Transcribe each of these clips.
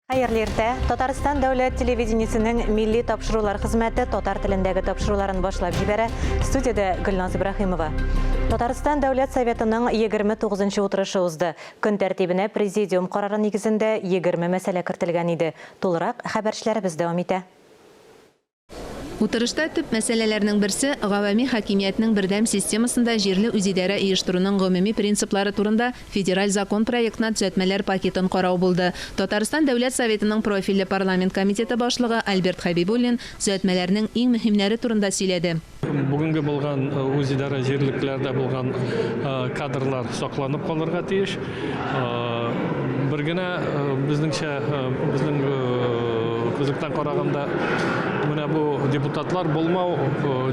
Hayırlı erте, Татарстан дәүләт телевидениесенең милли тапшырулар хезмәте татар телендәге тапшыруларын башлап җибәрә. Студияда Гөлназ Ибраһимова. Татарстан дәүләт советының 29-нчы утырышы узды. Көн тәртибенә президиум карары нигезендә 20 мәсьәлә кертелгән иде. Тулырак хәбәрчеләребез дәвам итә. Утырышта төп мәсьәләләрнең берсе гавами хакимиятның бердәм системасында җирле үзидарә оештыруның гомуми принциплары турында федераль закон проектына төзәтмәләр пакетын карау булды. Татарстан дәүләт советының профильле парламент комитеты башлыгы Альберт Хабибуллин төзәтмәләрнең иң мөһимнәре турында сөйләде. Бүгенге булган үзидарә җирлекләрдә булган кадрлар сакланып калырга тиеш. Бер генә безнеңчә күзлектән караганда менә бу депутатлар булмау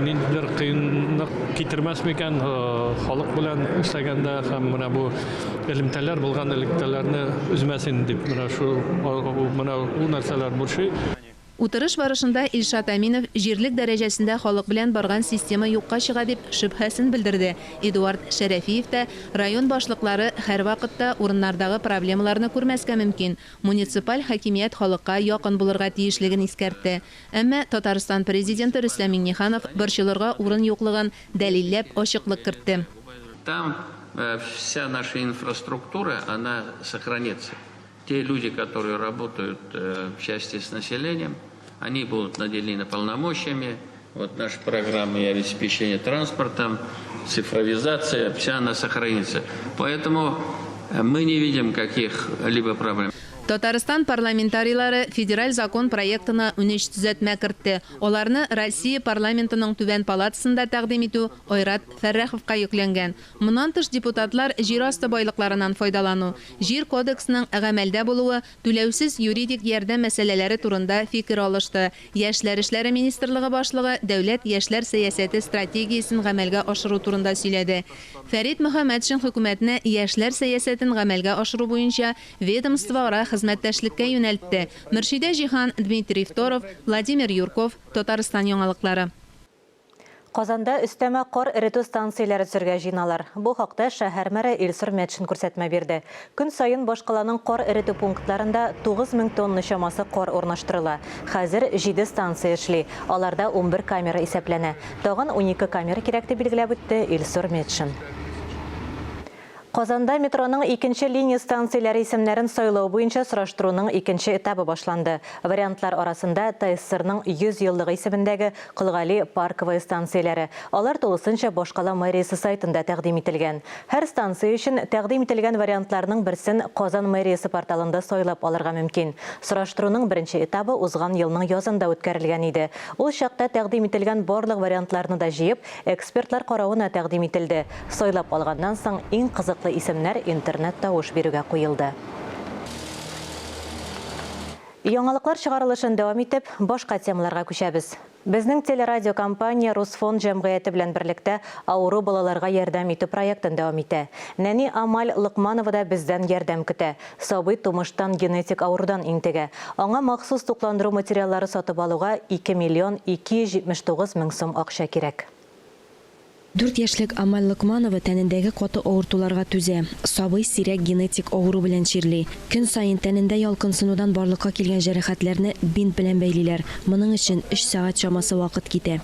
ниндидер кыенлык китермәс микән халык белән эшләгәндә һәм менә бу элемтәләр булган элемтәләрне үзмәсен дип менә ул нәрсәләр бурчый. Утырыш барышында Илшат Аминов җирлек дәрәҗәсендә халык белән барган система юкка чыга дип шөбһәсен белдерде. Эдуард Шәрәфиев та район башлыклары һәр вакытта урыннардагы проблемаларны күрмәскә мөмкин. Муниципаль хакимият халыкка якын булырга тиешлеген искәртте. Әмма Татарстан президенты Рөстәм Миңнеханов борчылырга урын юклыгын дәлилләп ачыклык кертте. Там вся наша инфраструктура, она сохранится. Те люди, которые работают в части с населением, они будут наделены полномочиями. Вот наша программа и обеспечение транспортом, цифровизация, вся она сохранится. Поэтому мы не видим каких-либо проблем. Татарстан парламентарийлары федераль закон проектына 13 төзәтмә кертте. Аларны Россия парламентының түбән палатасында тәкъдим итү Айрат Фәррәховка йөкләнгән. Моннан тыш депутатлар җир асты байлыкларынан файдалану, җир кодексының гамәлдә булуы, түләүсез юридик ярдәм мәсьәләләре турында фикер алышты. Яшьләр эшләре министрлыгы башлыгы дәүләт яшьләр сәясәте стратегиясен гамәлгә ашыру турында сөйләде. Фәрит Мөхәммәтшин хөкүмәтне яшьләр сәясәтен гамәлгә ашыру буенча ведомствора хезмәттәшлеккә юнәлтте. Мөршидә Җиһан, Дмитрий Второв, Владимир Юрков, Татарстан яңалыклары. Казанда өстәмә кар эретү станцияләре төзергә җыйналар. Бу хакта шәһәр мэры Илсур Метшин күрсәтмә бирде. Көн саен башкаланың кар эретү пунктларында 9000 тонна чамасы кар урнаштырыла. Хәзер 7 станция эшли. Аларда 11 камера исәпләнә. Тагын 12 камера кирәк дип билгеләп үтте Илсур Метшин. Казанда метроның 2-нче линия станцияләре исемнәрен сайлау буенча сораштыруның 2-нче этабы башланды. Вариантлар арасында ТССРның 100 еллыгы исемендәге Кылгали парковый станцияләре. Алар тулысынча Башкала мэриясе сайтында тәкъдим ителгән. Һәр станция өчен тәкъдим ителгән вариантларның берсен Казан мэриясе порталында сайлап алырга мөмкин. Сораштыруның 1-нче этабы узган елның язында үткәрелгән иде. Ул чакта тәкъдим ителгән барлык вариантларны да җыеп, экспертлар каравына тәкъдим ителде. Сайлап алганнан соң иң кызыклы исемнәр интернетта уш бирүгә куелды. Яңалыклар чыгарылышын дәвам итеп, башка темаларга күчәбез. Безнең телерадио компания Русфонд җәмгыяте белән берлектә авыру балаларга ярдәм итү проектын дәвам итә. Нәни Амаль Лыкманова да бездән ярдәм көтә. Сабый тумыштан генетик авырудан интегә. Аңа махсус тукландыру материаллары сатып алуга 2 миллион 279 мең сум акча кирәк. 4 яшьлек Амаль Лыкманова тәнендәге каты авыртуларга түзә. Сабый сирәк генетик авыру белән чирли. Көн саен тәнендә ялкынсынудан барлыкка килгән җәрәхәтләрне бинт белән бәйлиләр. Моның өчен 3 сәгать чамасы вакыт китә.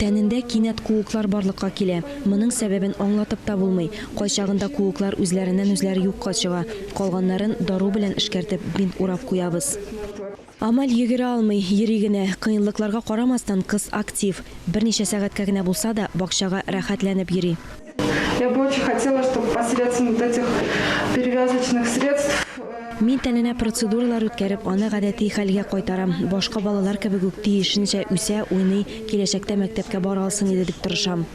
Тәнендә кинәт куыклар барлыкка килә. Моның сәбәбен аңлатып та булмый. Кайчагында куыклар үзләреннән-үзләре юкка чыга. Калганнарын дару белән эшкәртеп бинт урап куябыз. Амаль йөгерә алмый, йөри генә. Кыенлыкларга карамастан кыз актив. Берничә сәгатькә генә булса да бакчага рәхәтләнеп йөри. Я бы очень хотела, чтобы посредством вот этих перевязочных средств Мин тәненә процедуралар үткәреп, аны гадәти хәлгә кайтарам. Башка балалар кебек үк тиешенчә үсә, уйный, киләчәктә мәктәпкә бара алсын иде дип тырышам.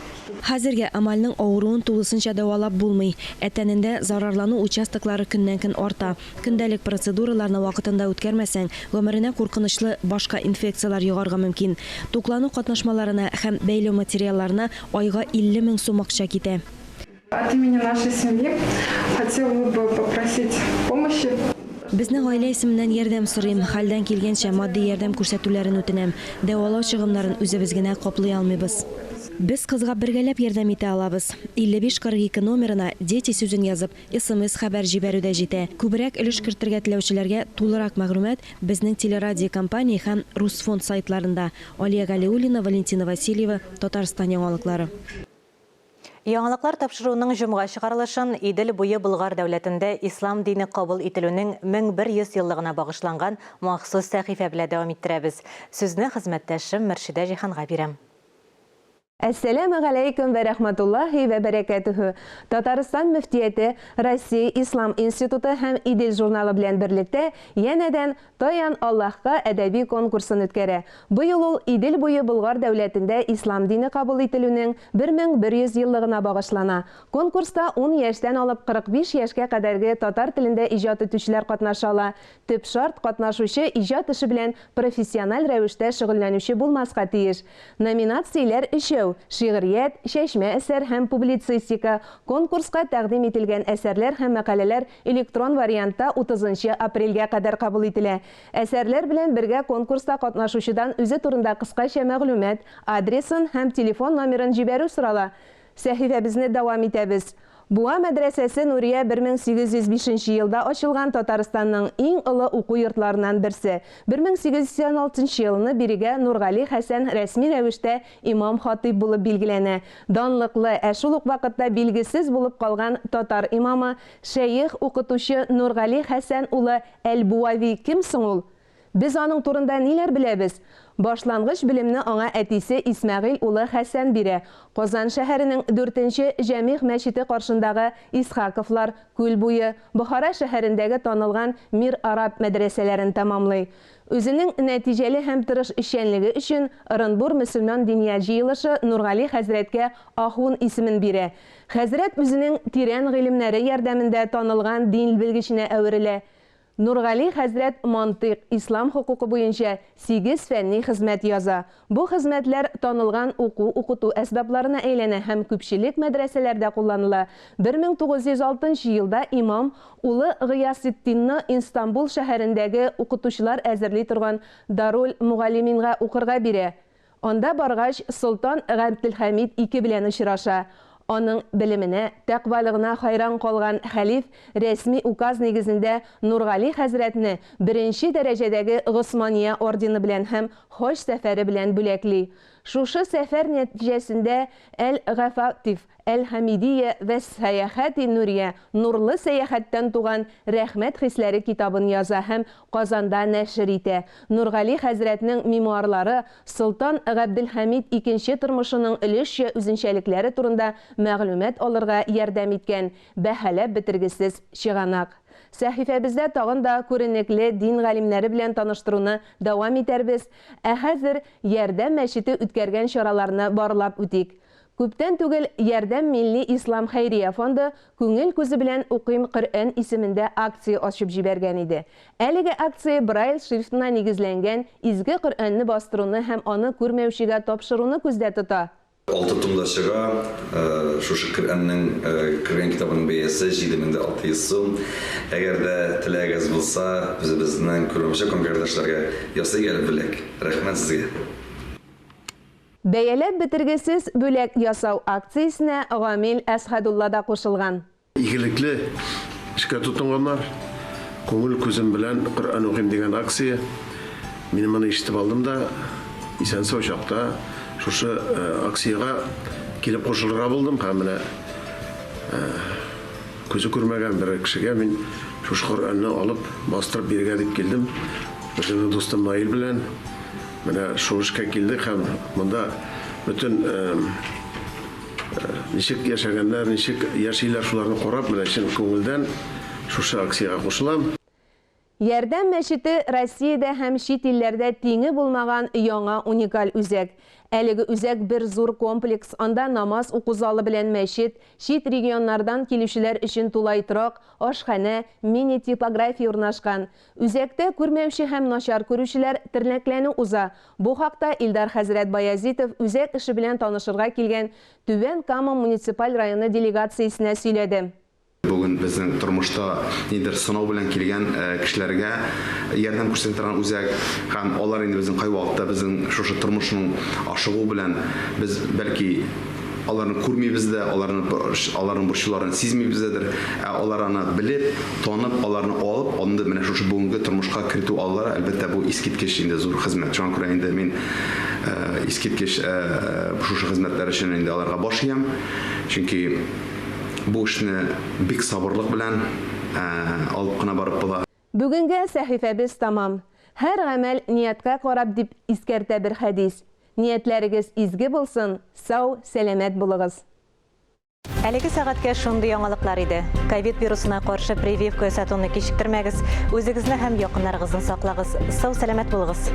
Хәзергә Амальның авыруын тулысынча дәвалап булмый. Тәнендә зарарлану участоклары көннән-көн арта. Көндәлек процедураларны вакытында үткәрмәсәң, гомеренә куркынычлы башка инфекциялар йогарга мөмкин. Туклану катнашмаларына һәм бәйләү материалларына айга 50 мең сум акча китә. От имени нашей семьи хотела бы попросить помощи. Безнең гаилә исеменнән ярдәм сорыйм. Хәлдән килгәнчә матди ярдәм күрсәтүләрен үтенәм. Дәвалау чыгымнарын үзебез генә каплый алмыйбыз. Без кызга бергәләп ярдәм итә алабыз. 5542 номерына дети сүзен язып, SMS хәбәр җибәрүдә җитә. Күбрәк өлеш кертергә теләүчеләргә тулырак мәгълүмат безнең телерадио компания һәм Русфонд сайтларында. Алия Галиуллина, Валентина Васильева, Татарстан яңалыклары. Яңалыклар тапшыруның җомга чыгарылышын Идел буе Болгар дәүләтендә ислам дине кабул ителүнең 1100 еллыгына багышланган махсус сәхифә белән дәвам иттерәбез. Сүзне хезмәттәшем Мөршидә Җиһанга бирәм. Ассаламу алейкум ва рахматуллахи ва баракатуху. Татарстан мөфтияте, Россия Ислам институты һәм Идел журналы белән берлектә янәдән Таян Аллаһка әдәби конкурсын үткәрә. Бу ел ул Идел буе Болгар дәүләтендә ислам дине кабул ителүнең 1100 еллыгына багышлана. Конкурста 10 яшьтән алып 45 яшькә кадәрге татар телендә иҗат итүчеләр катнаша. Төп шарт катнашучы иҗат эше белән профессиональ рәвештә шөгыльләнүче булмаска тиеш. Номинацияләр өчәү: шигърият, чәчмә әсәр һәм публицистика. Конкурска тәкъдим ителгән әсәрләр һәм мәкаләләр электрон вариантта 30 апрельгә кадәр кабул ителә. Әсәрләр белән бергә конкурста катнашучыдан үзе турында кыскача мәгълүмат, адресын һәм телефон номерын җибәрү сорала. Сәхифәбезне дәвам итәбез. Буа мәдрәсәсе Нурия 1805 елда ачылган Татарстанның иң олы уку йортларынан берсе. 1886 елны бирегә Нургали Хәсән рәсми рәвештә имам-хатиб булып билгеләнә. Данлыклы, шул ук вакытта билгесез булып калган татар имамы, шәйх укытучы Нургали Хәсән улы Әл-Буави ким соң ул? Без аның турында ниләр беләбез? Башлангыч белемне аңа әтисе Исмәгыйль улы Хәсән бирә. Казан шәһәренең 4-нче Җәмигъ мәчете каршындагы Исхаковлар, Күл буе, Бохара шәһәрендәге танылган Мир Араб мәдрәсәләрен тәмамлый. Үзенең нәтиҗәле һәм тырыш эшчәнлеге өчен Ырынбур мөселман диния җыелышы Нургали хәзрәткә Ахун исемен бирә. Хәзрәт үзенең тирән гыйлемнәре ярдәмендә танылган дин белгеченә әверелә. Нургали хәзрәт мантык, ислам хукукы буенча 8 фәнни хезмәт яза. Бу хезмәтләр танылган уку-укыту әсбапларына әйләнә һәм күпчелек мәдрәсәләрдә кулланыла. 1906 елда имам улы Гыясетдинны Истанбул шәһәрендәге укытучылар әзерли торган Дарул Мугаллиминга укырга бирә. Анда баргач Солтан Габделхамид II белән очраша. Аның белеменә, тәкъвалыгына хайран калган хәлиф рәсми указ нигезендә Нургали хәзрәтне 1-нче дәрәҗәдәге Госмания ордены белән һәм хаҗ сәфәре белән бүләкли. Шушы сәфәр нәтиҗәсендә Әл-Гафатиф, Әл-Хамидия вә Сәяхәти Нурия нурлы сәяхәттән туган рәхмәт хисләре китабын яза һәм Казанда нәшр итә. Нургали хәзрәтнең мемуарлары Солтан Габделхамид II тормышының өлешчә үзенчәлекләре турында мәгълүмат алырга ярдәм иткән бәһаләп бетергесез чыганак. Сәхифәбездә тагын да күренекле дин галимнәре белән таныштыруны дәвам итәрбез. Хәзер Ярдәм мәчете үткәргән чараларны барлап үтик. Күптән түгел Ярдәм Милли Ислам Хәйрия фонды күңел күзе белән укыйм Коръән исемендә акция ачып җибәргән иде. Әлеге акция Braille шрифтына нигезләнгән изге Коръәнне бастыруны һәм аны күрмәүчегә тапшыруны күздә тота. Алты томдашыга шушы Коръәннең кергән китабының бәясе 7600 сум. Әгәр дә теләгегез булса, безнең күрмәүче конкурсчыларга ясый алып беләк. Рәхмәт сезгә. Бәяләп бетергесез бүләк ясау акциясенә Гамил Әсхәдулла да кушылган. Игелекле эшкә тотынганнар, күңел күзем белән Коръән укыйм дигән акция. Мин моны ишетеп алдым да, исән-сау чакта шушы акцияга килеп кушылырга булдым һәм менә күзе күрмәгән бер кешегә мин шушы Коръәнне алып бастырып бирергә дип килдем. Безнең дустым Наил белән менә шул эшкә килдек һәм монда бөтен ничек яшәгәннәр, ничек яшиләр шуларны карап, менә чын күңелдән шушы акцияга кушылам. Ярдәм мәчете Россиядә һәм чит илләрдә тиңе булмаган яңа уникаль үзәк. Әлеге үзәк бер зур комплекс, анда намаз уку залы белән мәчет, чит регионнардан килүчеләр өчен тулайтрак, ашханә, мини-типография урнашкан. Үзәктә күрмәүче һәм начар күрүчеләр тернәкләнү уза. Бу хакта Илдар хәзрәт Баязитов үзәк эше белән танышырга килгән Түбән Кама муниципаль районы делегациясенә сөйләде. Бу бүген безнең тормышта нидер сынау белән килгән кешеләргә ярдәм күрсәтергән үзәк һәм алар инде безнең кай вакытта безнең шушы тормышның ашыгу белән без бәлки аларны күрмибез дә, аларның борчуларын сизмибез дә, аларны белеп, танып, аларны алып, анда менә шушы бүгенге тормышка кертү аллары әлбәттә бу искиткеч инде зур хезмәт. Шуңа күрә инде мин искиткеч шушы хезмәтләр өчен инде аларга баш иям. Чөнки бу эшне бик сабырлык белән алып кына барып була. Бүгенге сәхифәбез тамам. Һәр гамәл ниятка карап дип искәртә бер хәдис. Ниятләрегез изге булсын, сау, сәламәт булыгыз. Әлеге сәгатькә шундый яңалыклар иде. Ковид вирусына каршы прививка ясатуны кичектермәгез, үзегезне һәм якыннарыгызны саклагыз. Сау, сәламәт булыгыз.